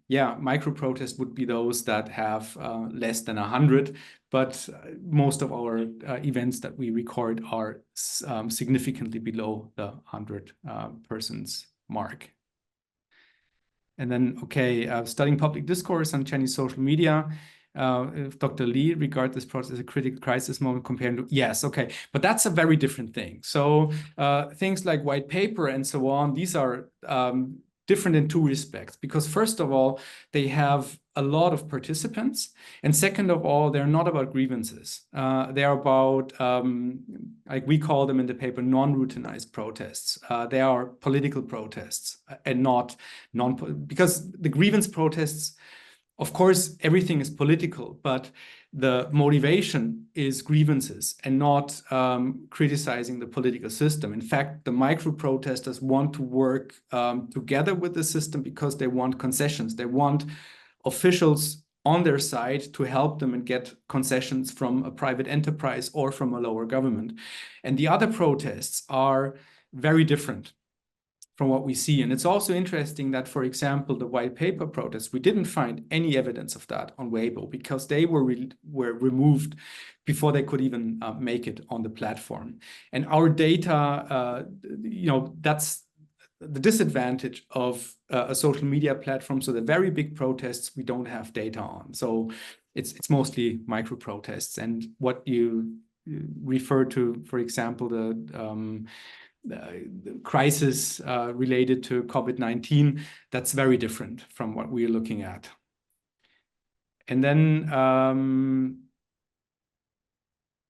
yeah, micro-protests would be those that have less than 100. But most of our events that we record are significantly below the 100 persons mark. And then, okay, studying public discourse on Chinese social media. If Dr. Li regard this process as a critical crisis moment compared to, yes, okay, but that's a very different thing. So things like white paper and so on, these are different in two respects, because first of all, they have a lot of participants, and second of all, they're not about grievances. They're about, like we call them in the paper, non-routinized protests. They are political protests and not because the grievance protests, of course, everything is political, but the motivation is grievances and not criticizing the political system. In fact, the micro-protesters want to work together with the system because they want concessions. They want officials on their side to help them and get concessions from a private enterprise or from a lower government. And the other protests are very different from what we see. And it's also interesting that, for example, the white paper protests, we didn't find any evidence of that on Weibo because they were removed before they could even make it on the platform. And our data, that's the disadvantage of a social media platform. So the very big protests, we don't have data on. So it's mostly micro protests. And what you refer to, for example, the crisis related to COVID-19, that's very different from what we're looking at. And then,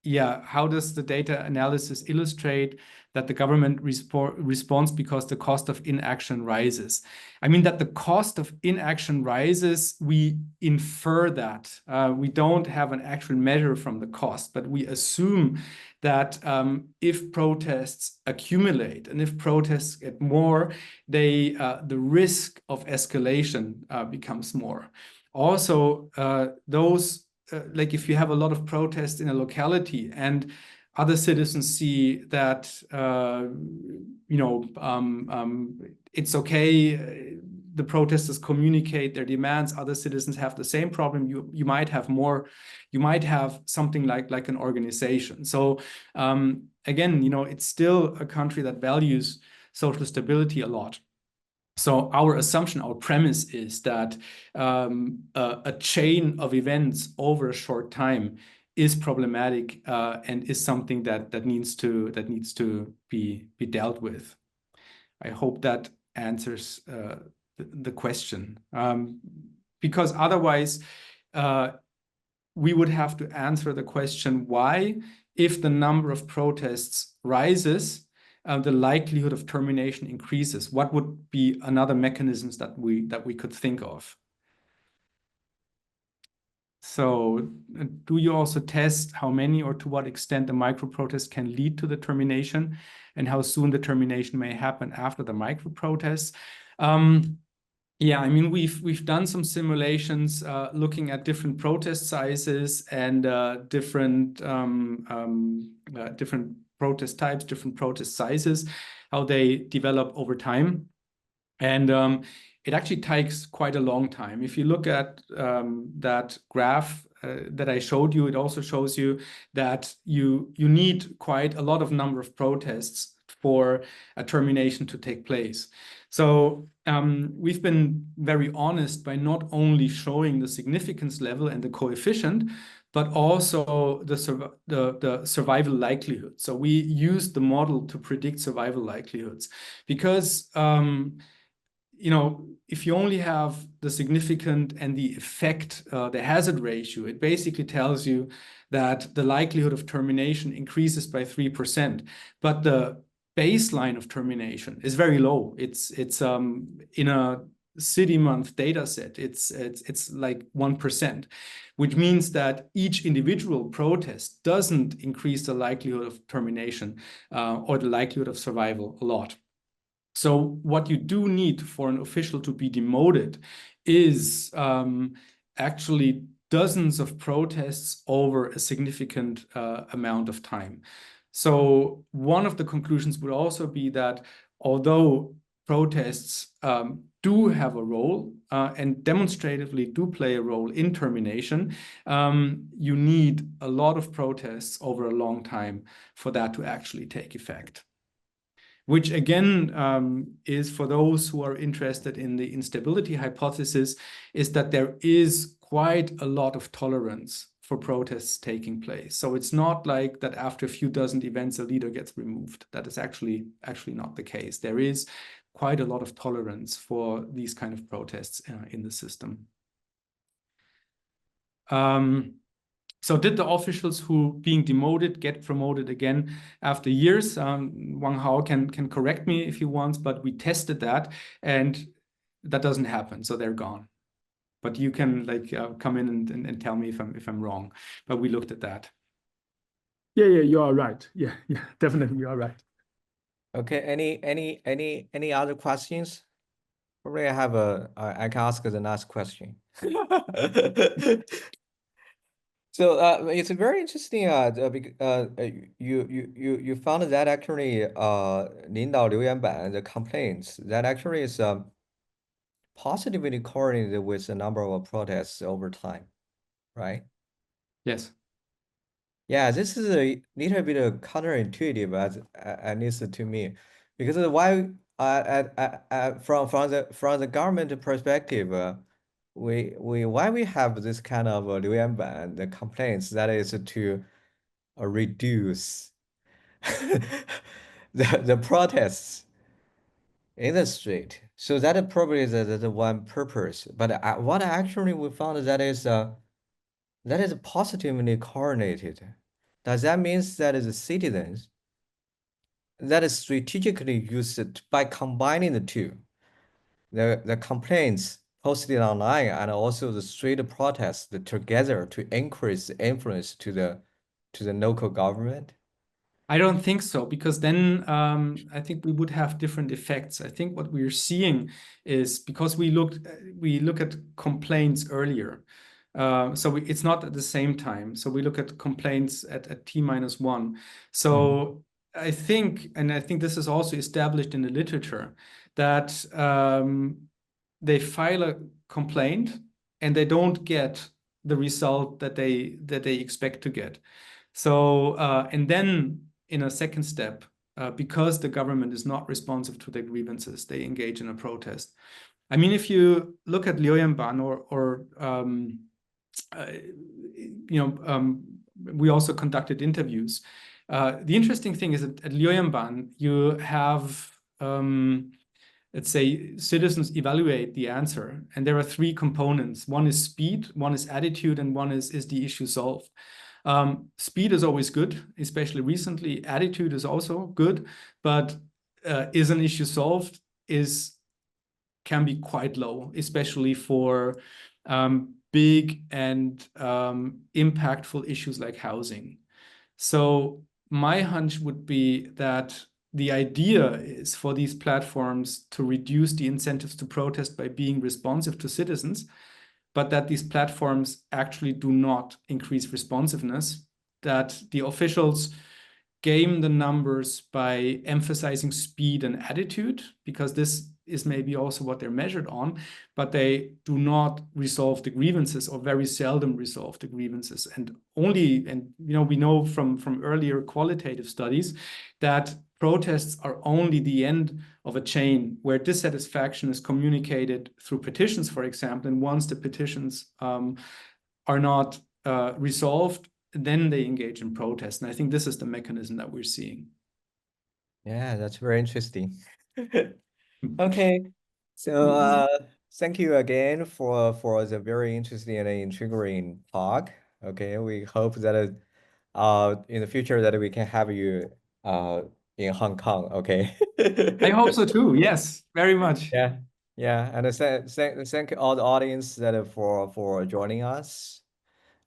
yeah, how does the data analysis illustrate that the government responds because the cost of inaction rises? I mean, that the cost of inaction rises, we infer that. We don't have an actual measure from the cost, but we assume that if protests accumulate and if protests get more, the risk of escalation becomes more. Also, like if you have a lot of protests in a locality and other citizens see that, it's okay, the protesters communicate their demands, other citizens have the same problem, you might have more, you might have something like an organization. So again, it's still a country that values social stability a lot. So our assumption, our premise is that a chain of events over a short time is problematic and is something that needs to be dealt with. I hope that answers the question, because otherwise we would have to answer the question why, if the number of protests rises, the likelihood of termination increases. What would be another mechanisms that we could think of? So do you also test how many or to what extent the micro-protest can lead to the termination and how soon the termination may happen after the micro-protests? Yeah, I mean, we've done some simulations looking at different protest sizes and different protest types, different protest sizes, how they develop over time. And it actually takes quite a long time. If you look at that graph that I showed you, it also shows you that you need quite a lot of number of protests for a termination to take place. So we've been very honest by not only showing the significance level and the coefficient, but also the survival likelihood. So we used the model to predict survival likelihoods because if you only have the significant and the effect, the hazard ratio, it basically tells you that the likelihood of termination increases by 3%, but the baseline of termination is very low. It's in a city month data set, it's like 1%, which means that each individual protest doesn't increase the likelihood of termination or the likelihood of survival a lot. So what you do need for an official to be demoted is actually dozens of protests over a significant amount of time. So one of the conclusions would also be that although protests do have a role and demonstratively do play a role in termination, you need a lot of protests over a long time for that to actually take effect. Which again is, for those who are interested in the instability hypothesis, is that there is quite a lot of tolerance for protests taking place. So it's not like that after a few dozen events a leader gets removed. That is actually not the case. There is quite a lot of tolerance for these kind of protests in the system. So did the officials who being demoted get promoted again after years? Wang Hao can correct me if he wants, but we tested that and that doesn't happen. So they're gone. But you can come in and tell me if I'm wrong. But we looked at that. Yeah, you are right. Yeah, definitely you are right. Okay. Any other questions? Probably I can ask the next question. So it's very interesting. You found that actually 领导留言板 the complaints that actually is positively correlated with the number of protests over time, right? Yes. Yeah, this is a little bit counterintuitive at least to me, because why from the government perspective, why we have this kind of 留言板 the complaints, that is to reduce the protests in the street. So that probably is the one purpose. But what actually we found that is positively correlated. Does that mean that the citizens that is strategically used by combining the two, the complaints posted online and also the street protests together to increase the influence to the local government? I don't think so, because then I think we would have different effects. I think what we're seeing is, because we look at complaints earlier. So it's not at the same time. So we look at complaints at T-1. So I think this is also established in the literature, that they file a complaint and they don't get the result that they expect to get. So and then in a second step, because the government is not responsive to their grievances, they engage in a protest. I mean, if you look at Liu Yanban or we also conducted interviews. The interesting thing is that at Liu Yanban, you have, let's say, citizens evaluate the answer, and there are three components. One is speed, one is attitude, and one is the issue solved. Speed is always good, especially recently. Attitude is also good, but is an issue solved can be quite low, especially for big and impactful issues like housing. So my hunch would be that the idea is for these platforms to reduce the incentives to protest by being responsive to citizens, but that these platforms actually do not increase responsiveness, that the officials game the numbers by emphasizing speed and attitude, because this is maybe also what they're measured on, but they do not resolve the grievances, or very seldom resolve the grievances. And we know from earlier qualitative studies that protests are only the end of a chain where dissatisfaction is communicated through petitions, for example. And once the petitions are not resolved, then they engage in protest. And I think this is the mechanism that we're seeing. Yeah, that's very interesting. Okay. So thank you again for the very interesting and intriguing talk. Okay, we hope that in the future that we can have you in Hong Kong. Okay. I hope so too. Yes, very much. Yeah, yeah, and thank all the audience that for joining us.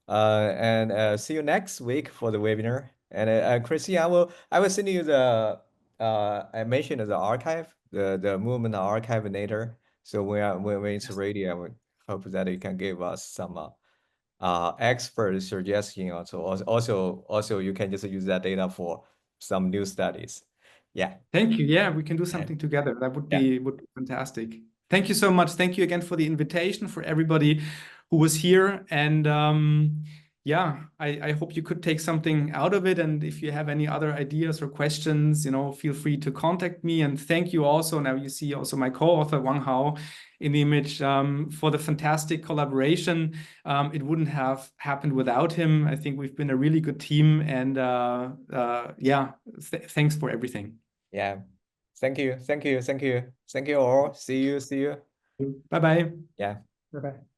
And see you next week for the webinar. And Chrissy, I will send you the I mentioned the archive, the movement archive later. So when it's ready, I would hope that you can give us some expert suggestion. Also you can just use that data for some new studies. Yeah. Thank you. Yeah, we can do Yeah. something together. That would Yeah. be fantastic. Thank you so much. Thank you again for the invitation, for everybody who was here. And yeah, I hope you could take something out of it. And if you have any other ideas or questions, feel free to contact me. And thank you also. Now you see also my co-author Wang Hao in the image for the fantastic collaboration. It wouldn't have happened without him. I think we've been a really good team. And yeah, thanks for everything. Yeah. Thank you. Thank you all. See you. Bye bye. Yeah. Bye bye.